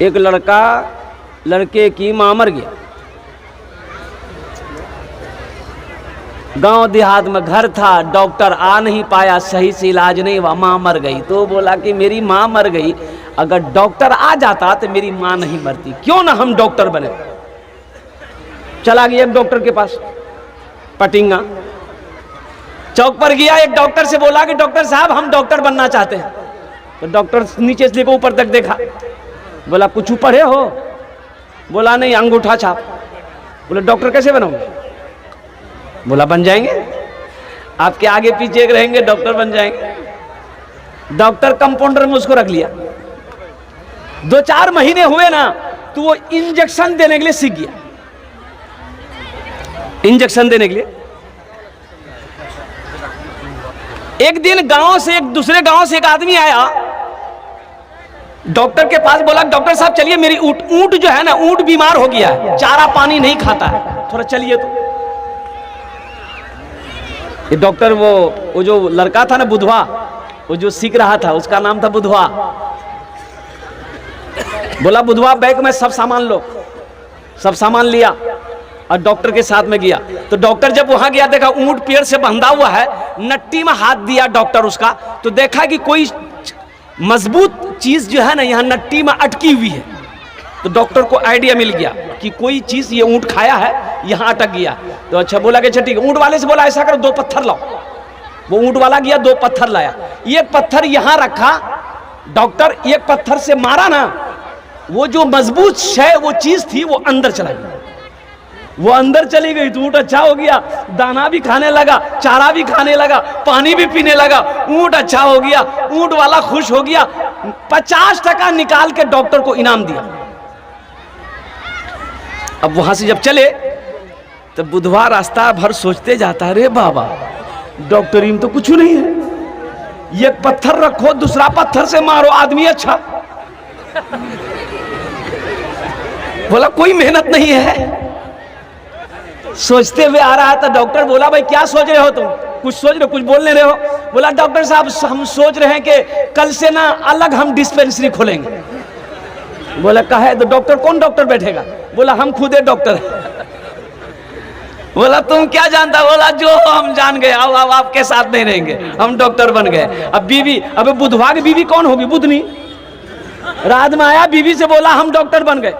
एक लड़का लड़के की मां मर गया। गांव देहात में घर था, डॉक्टर आ नहीं पाया, सही से इलाज नहीं हुआ, मां मर गई। तो बोला कि मेरी मां मर गई, अगर डॉक्टर आ जाता तो मेरी मां नहीं मरती, क्यों ना हम डॉक्टर बने। चला गया एक डॉक्टर के पास, पटिंगा चौक पर गया। एक डॉक्टर से बोला कि डॉक्टर साहब हम डॉक्टर बनना चाहते हैं। तो डॉक्टर नीचे से लेकर ऊपर तक देखा, बोला कुछ पढ़े हो? बोला नहीं, अंगूठा छाप। बोले डॉक्टर कैसे बनोगे? बोला बन जाएंगे, आपके आगे पीछे एक रहेंगे, डॉक्टर बन जाएंगे। डॉक्टर कंपाउंडर में उसको रख लिया। 2-4 महीने हुए ना तो वो इंजेक्शन देने के लिए सीख गया। इंजेक्शन देने के लिए एक दिन गांव से एक दूसरे गांव से एक आदमी आया डॉक्टर के पास, बोला डॉक्टर साहब चलिए, मेरी ऊंट जो है ना, ऊंट बीमार हो गया है, चारा पानी नहीं खाता है, थोड़ा चलिए। तो ये डॉक्टर वो जो लड़का था ना बुधवा, वो जो सीख रहा था उसका नाम था बुधवा। बोला बुधवा बैग में सब सामान लो। सब सामान लिया और डॉक्टर के साथ में गया। तो डॉक्टर जब वहां गया, देखा ऊंट पेड़ से बंधा हुआ है, नट्टी में हाथ दिया डॉक्टर उसका, तो देखा कि कोई मजबूत चीज जो है ना यहाँ नट्टी में अटकी हुई है। तो डॉक्टर को आइडिया मिल गया कि कोई चीज ये ऊंट खाया है, यहाँ अटक गया। तो अच्छा बोला कि अच्छा ठीक है। ऊंट वाले से बोला ऐसा करो 2 पत्थर लाओ। वो ऊंट वाला गया, 2 पत्थर लाया। एक पत्थर यहां रखा, डॉक्टर एक पत्थर से मारा ना, वो जो मजबूत शय वो चीज थी वो अंदर चला गई। वो अंदर चली गई तो ऊंट अच्छा हो गया, दाना भी खाने लगा, चारा भी खाने लगा, पानी भी पीने लगा, ऊंट अच्छा हो गया। ऊंट वाला खुश हो गया, 50% निकाल के डॉक्टर को इनाम दिया। अब वहां से जब चले तो बुधवा रास्ता भर सोचते जाता, अरे बाबा डॉक्टरी में तो कुछ नहीं है, ये पत्थर रखो, दूसरा पत्थर से मारो, आदमी अच्छा। बोला कोई मेहनत नहीं है। सोचते हुए आ रहा था। डॉक्टर बोला भाई क्या सोच रहे हो तुम? कुछ सोच रहे हो, कुछ बोल नहीं रहे हो? बोला डॉक्टर साहब हम सोच रहे हैं कि कल से ना अलग हम डिस्पेंसरी खोलेंगे। बोला कहा है? तो डॉक्टर कौन डॉक्टर बैठेगा? बोला हम खुद है डॉक्टर। बोला तुम क्या जानता? बोला जो हम जान गए, अब आपके साथ नहीं रहेंगे, हम डॉक्टर बन गए। अब बीवी, अब बुधवा की बीवी कौन होगी? बुधनी। रात में आया, बीवी से बोला हम डॉक्टर बन गए।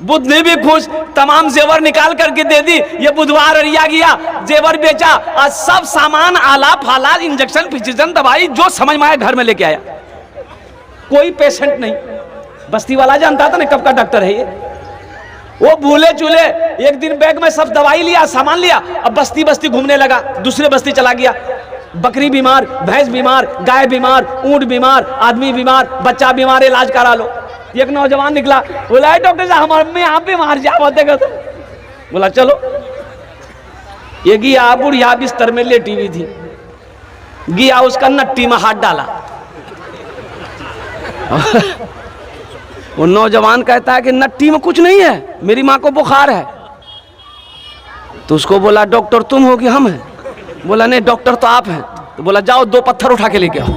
बुध ने भी खुश, तमाम जेवर निकाल करके दे दी। ये बुधवार अरिया गया, जेवर बेचा और सब सामान, आला फाला, इंजेक्शन फिजिशन दवाई जो समझ में आया घर में लेके आया। कोई पेशेंट नहीं। बस्ती वाला जानता था ना कब का डॉक्टर है ये। वो भूले चूले एक दिन बैग में सब दवाई लिया, सामान लिया, अब बस्ती बस्ती घूमने लगा, दूसरे बस्ती चला गया। बकरी बीमार, भैंस बीमार, गाय बीमार, ऊंट बीमार, आदमी बीमार, बच्चा बीमार, इलाज करा लो। एक नौजवान निकला, बोला डॉक्टर साहब हमारे में यहाँ पे मार जाओ। देखो तो बोला चलो। ये गया, बुढ़िया बिस्तर में लेटी हुई थी, गया उसका नट्टी में हाथ डाला। वो नौजवान कहता है कि नट्टी में कुछ नहीं है, मेरी माँ को बुखार है। तो उसको बोला डॉक्टर तुम हो कि हम हैं? बोला नहीं डॉक्टर तो आप हैं। तो बोला जाओ 2 पत्थर उठा के लेके आओ।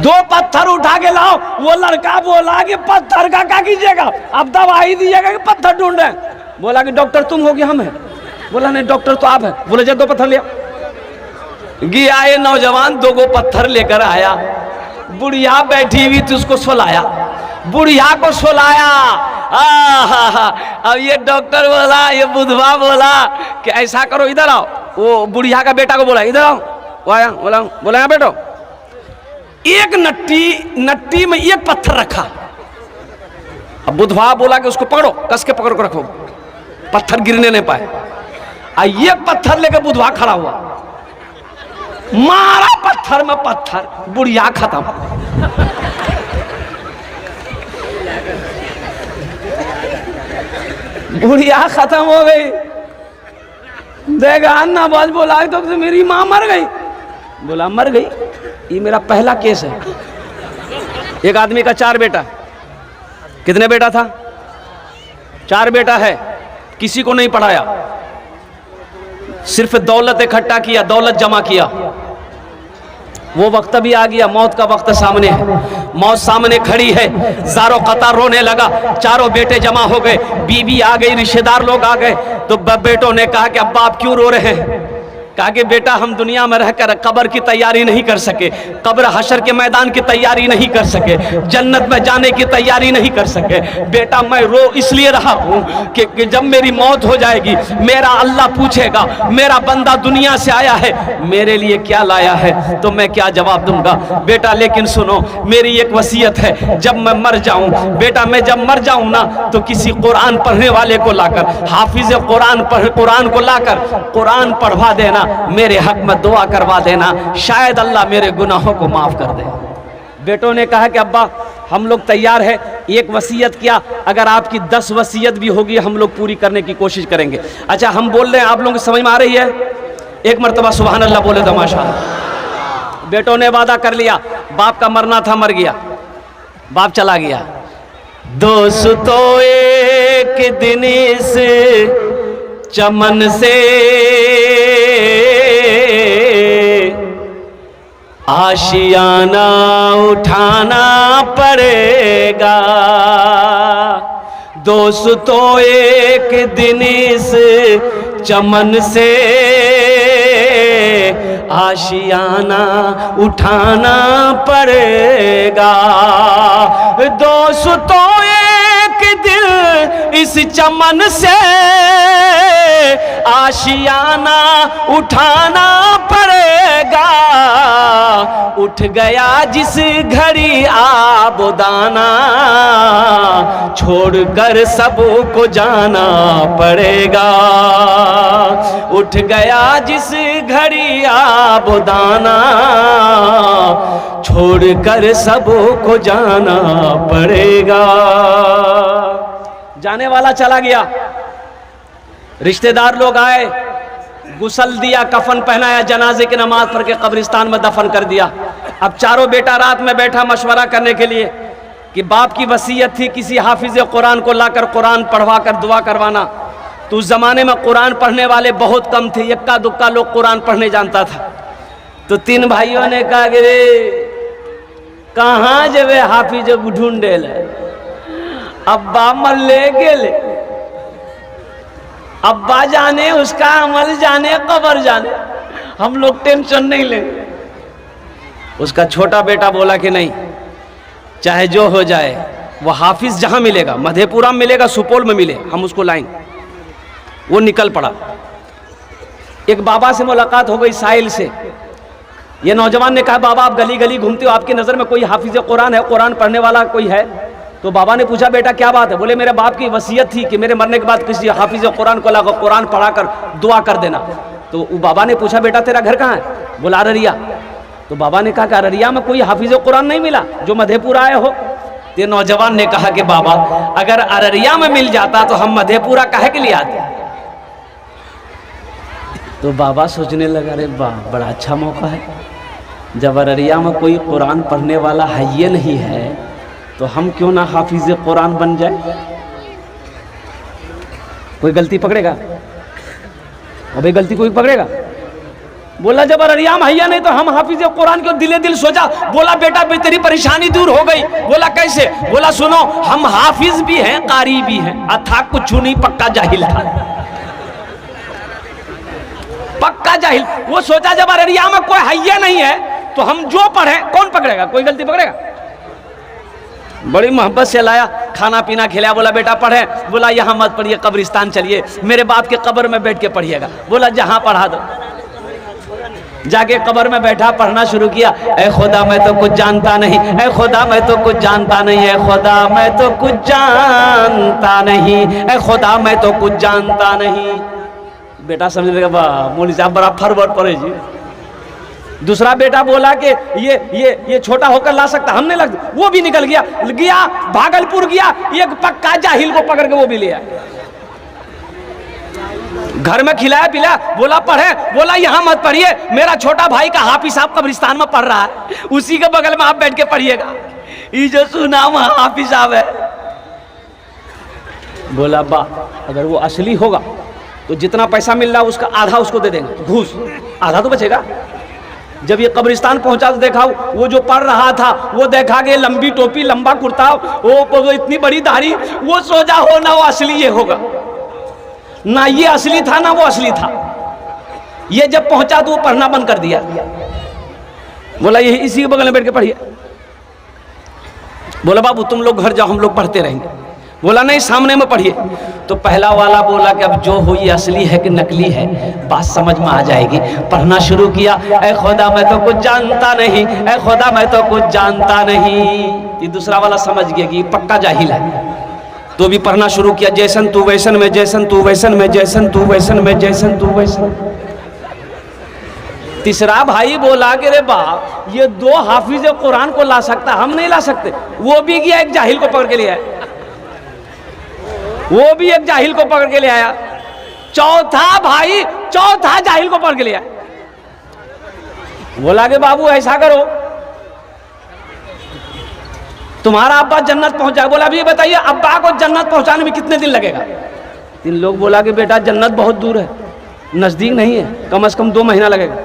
2 पत्थर उठा के लाओ। वो लड़का बोला कि पत्थर का क्या कीजिएगा? अब दवाई दीजिएगा कि पत्थर ढूंढ रहे? बोला कि डॉक्टर तुम हो कि हम हैं? बोला नहीं डॉक्टर तो आप हैं। बोले जा 2 पत्थर ले आओ। गया ये नौजवान 2 पत्थर लेकर आया। बुढ़िया बैठी हुई थी, उसको सुलाया, बुढ़िया को सुलाया। अब ये डॉक्टर बोला, ये बुधवा बोला कि ऐसा करो इधर आओ। वो बुढ़िया का बेटा को बोला इधर आओ। वो आया, बोला यहाँ बैठो। एक नट्टी में 1 पत्थर रखा। अब बुधवा बोला कि उसको पकड़ो, कस के पकड़ को रखो, पत्थर गिरने नहीं पाए। 1 पत्थर लेकर बुधवा खड़ा हुआ, मारा पत्थर में पत्थर, बुढ़िया खत्म। बुढ़िया खत्म हो गई। देखा अन्ना बाज बोला तो मेरी मां मर गई। बोला मर गई? ये मेरा पहला केस है। एक आदमी का 4 बेटा। कितने बेटा था? 4 बेटा है, किसी को नहीं पढ़ाया, सिर्फ दौलत इकट्ठा किया, दौलत जमा किया। वो वक्त भी आ गया, मौत का वक्त सामने है, मौत सामने खड़ी है। ज़ारो कतार रोने लगा, चारों बेटे जमा हो गए, बीवी आ गई, रिश्तेदार लोग आ गए। तो बेटों ने कहा कि अब्बा आप क्यों रो रहे हैं? कहा कि बेटा हम दुनिया में रहकर कब्र की तैयारी नहीं कर सके, कब्र हशर के मैदान की तैयारी नहीं कर सके, जन्नत में जाने की तैयारी नहीं कर सके। बेटा मैं रो इसलिए रहा हूँ कि जब मेरी मौत हो जाएगी, मेरा अल्लाह पूछेगा मेरा बंदा दुनिया से आया है, मेरे लिए क्या लाया है, तो मैं क्या जवाब दूंगा? बेटा लेकिन सुनो, मेरी एक वसीयत है, जब मैं मर जाऊं, बेटा मैं जब मर जाऊं ना, तो किसी कुरान पढ़ने वाले को लाकर, हाफिज कुरान को लाकर कुरान पढ़वा देना, मेरे हक में दुआ करवा देना, शायद अल्लाह मेरे गुनाहों को माफ कर दे। बेटों ने कहा कि अब्बा हम लोग तैयार है, एक वसीयत क्या, अगर आपकी 10 वसीयत भी होगी हम लोग पूरी करने की कोशिश करेंगे। अच्छा हम बोल रहे हैं, आप लोगों को समझ में आ रही है? एक मरतबा सुभान अल्लाह बोले तो माशाअल्लाह। बेटों ने वादा कर लिया, बाप का मरना था, मर गया, बाप चला गया। दोस्तों एक दिन इस चमन से आशियाना उठाना पड़ेगा, दोस्तों एक दिन इस चमन से आशियाना उठाना पड़ेगा, दोस्तों एक दिन इस चमन से आशियाना उठाना पड़ेगा, उठ गया जिस घड़ी आबोदाना, छोड़कर सबको जाना पड़ेगा, उठ गया जिस घड़ी आबोदाना, छोड़कर सबको जाना पड़ेगा। जाने वाला चला गया, रिश्तेदार लोग आए, गुसल दिया, कफन पहनाया, जनाजे की नमाज पढ़ के कब्रिस्तान में दफन कर दिया। अब चारों बेटा रात में बैठा मशवरा करने के लिए कि बाप की वसीयत थी किसी हाफिज कुरान को लाकर कुरान पढ़वा कर दुआ करवाना। तो उस जमाने में कुरान पढ़ने वाले बहुत कम थे, इक्का दुक्का लोग कुरान पढ़ने जानता था। तो 3 भाइयों ने कहा कि रे कहाँ जब हाफिज ढूंढे ले, अब्बा मर ले गेले, अब्बा जाने उसका अमल जाने कब्र जाने, हम लोग टेंशन नहीं लेंगे। उसका छोटा बेटा बोला कि नहीं, चाहे जो हो जाए, वो हाफिज जहां मिलेगा, मधेपुरा में मिलेगा, सुपौल में मिले, हम उसको लाएंगे। वो निकल पड़ा। एक बाबा से मुलाकात हो गई साहिल से। ये नौजवान ने कहा बाबा आप गली गली घूमते हो, आपकी नज़र में कोई हाफिज कुरान है, कुरान पढ़ने वाला कोई है? तो बाबा ने पूछा बेटा क्या बात है? बोले मेरे बाप की वसीयत थी कि मेरे मरने के बाद किसी हाफिज कुरान को लाकर कुरान पढ़ाकर दुआ कर देना। तो बाबा ने पूछा बेटा तेरा घर कहाँ है? बोला अररिया। तो बाबा ने कहा कि अररिया में कोई हाफिज कुरान नहीं मिला जो मधेपुरा आए हो? तो नौजवान ने कहा कि बाबा अगर अररिया में मिल जाता तो हम मधेपुरा काहे के लिए आते? तो बाबा सोचने लगा अरे वाह बड़ा अच्छा मौका है, जब अररिया में कोई कुरान पढ़ने वाला है ये नहीं है तो हम क्यों ना हाफिज कुरान बन जाए। कोई गलती पकड़ेगा? अबे गलती कोई पकड़ेगा? बोला जब अररिया में हैया नहीं तो हम हाफिज कुरान को दिले दिल सोचा। बोला बेटा तेरी परेशानी दूर हो गई। बोला कैसे? बोला सुनो हम हाफिज भी हैं कारी भी हैं, अथा कुछ नहीं पक्का जाहिल था, पक्का जाहिल। वो सोचा जब अररिया में कोई हैया नहीं है तो हम जो पढ़े कौन पकड़ेगा, कोई गलती पकड़ेगा? बड़ी मोहब्बत से लाया, खाना पीना खिलाया। बोला बेटा पढ़े? बोला यहाँ मत पढ़िए, कब्रिस्तान चलिए, मेरे बाप के कब्र में बैठ के पढ़िएगा। बोला जहाँ पढ़ा दो। जाके कब्र में बैठा, पढ़ना शुरू किया। ऐ खुदा मैं तो कुछ जानता नहीं, ऐ खुदा मैं तो कुछ जानता नहीं, ऐ खुदा मैं तो कुछ जानता नहीं, ऐ खुदा मैं तो कुछ जानता नहीं। बेटा समझ लगा वाह मौलवी साहब बड़ा फरवर्ड पढ़े जी। दूसरा बेटा बोला कि ये छोटा होकर ला सकता, हमने लग, वो भी निकल गया भागलपुर गया, एक पक्का जाहिल को पकड़ के वो भी ले आया, घर में खिलाया पिलाया। बोला पढ़े? बोला यहाँ मत पढ़िए, मेरा छोटा भाई का हाफिज साहब कब्रिस्तान में पढ़ रहा है, उसी के बगल में आप बैठ के पढ़िएगा, ये जो सुना हाफिज साहब है। बोला बा अगर वो असली होगा तो जितना पैसा मिल रहा है उसका आधा उसको दे देंगे, घूस, आधा तो बचेगा। जब ये कब्रिस्तान पहुंचा तो देखा वो जो पढ़ रहा था, वो देखा कि लंबी टोपी, लंबा कुर्ता, वो इतनी बड़ी दाढ़ी, वो सोचा हो ना वो असली ये होगा, ना ये असली था ना वो असली था। ये जब पहुंचा तो वो पढ़ना बंद कर दिया, बोला ये इसी के बगल में बैठ के पढ़िए। बोला बाबू तुम लोग घर जाओ, हम लोग पढ़ते रहेंगे। बोला नहीं, सामने में पढ़िए। तो पहला वाला बोला कि अब जो हो ये असली है कि नकली है, बात समझ में आ जाएगी। पढ़ना शुरू किया, ऐ खुदा मैं तो कुछ जानता नहीं, ऐ खुदा मैं तो कुछ जानता नहीं। ये दूसरा वाला समझ गया कि पक्का जाहिल है, तो भी पढ़ना शुरू किया, जैसन तू वैसन में, जैसन तू वैसन में, जैसन तू वैसन में, जैसन तू वैसन। तीसरा भाई बोला कि रे बाप ये 2 हाफिज कुरान को ला सकता, हम नहीं ला सकते। वो भी गया एक जाहिल को पकड़ के ले आया, वो भी एक जाहिल को पकड़ के ले आया। चौथा भाई चौथा जाहिल को पकड़ के ले आया, बोला कि बाबू ऐसा करो तुम्हारा अब्बा जन्नत पहुंचा। बोला अभी बताइए अब्बा को जन्नत पहुंचाने में कितने दिन लगेगा? 3 लोग बोला कि बेटा जन्नत बहुत दूर है, नजदीक नहीं है, कम से कम 2 महीना लगेगा।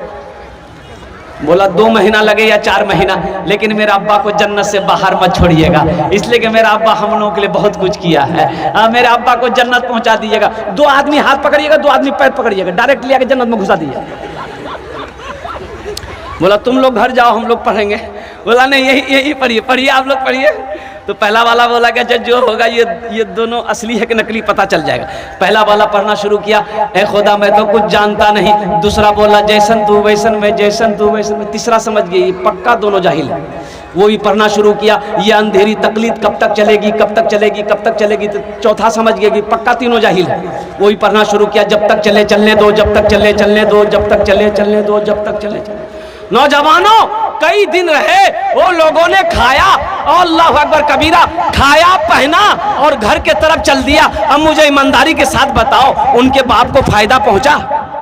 बोला 2 महीना लगे या 4 महीना, लेकिन मेरा अब्बा को जन्नत से बाहर मत छोड़िएगा, इसलिए कि मेरा अब्बा हम लोगों के लिए बहुत कुछ किया है। मेरे अब्बा को जन्नत पहुंचा दीजिएगा। 2 आदमी हाथ पकड़िएगा, 2 आदमी पैर पकड़िएगा, डायरेक्ट लिया के जन्नत में घुसा दीजिए। बोला तुम लोग घर जाओ, हम लोग पढ़ेंगे। बोला नहीं यही पढ़िए, पढ़िए आप लोग पढ़िए। तो पहला वाला बोला कि अच्छा जो होगा ये दोनों असली है कि नकली पता चल जाएगा। पहला वाला पढ़ना शुरू किया, ऐ खुदा मैं तो कुछ जानता नहीं। दूसरा बोला जैसन तू वैसन में, जैसन तू वैसन में। तीसरा समझ गई पक्का दोनों जाहिल है, वो भी पढ़ना शुरू किया। ये अंधेरी तकलीद कब तक चलेगी, कब तक चलेगी, कब तक चलेगी। तो चौथा समझ गया कि पक्का तीनों जाहिल है, वो भी पढ़ना शुरू किया। जब तक चले चलने दो, जब तक चले चलने दो, जब तक चले चलने दो, जब तक चले चलने। नौजवानों कई दिन रहे, वो लोगों ने खाया और अल्लाह अकबर कबीरा, खाया पहना और घर के तरफ चल दिया। अब मुझे ईमानदारी के साथ बताओ उनके बाप को फायदा पहुंचा?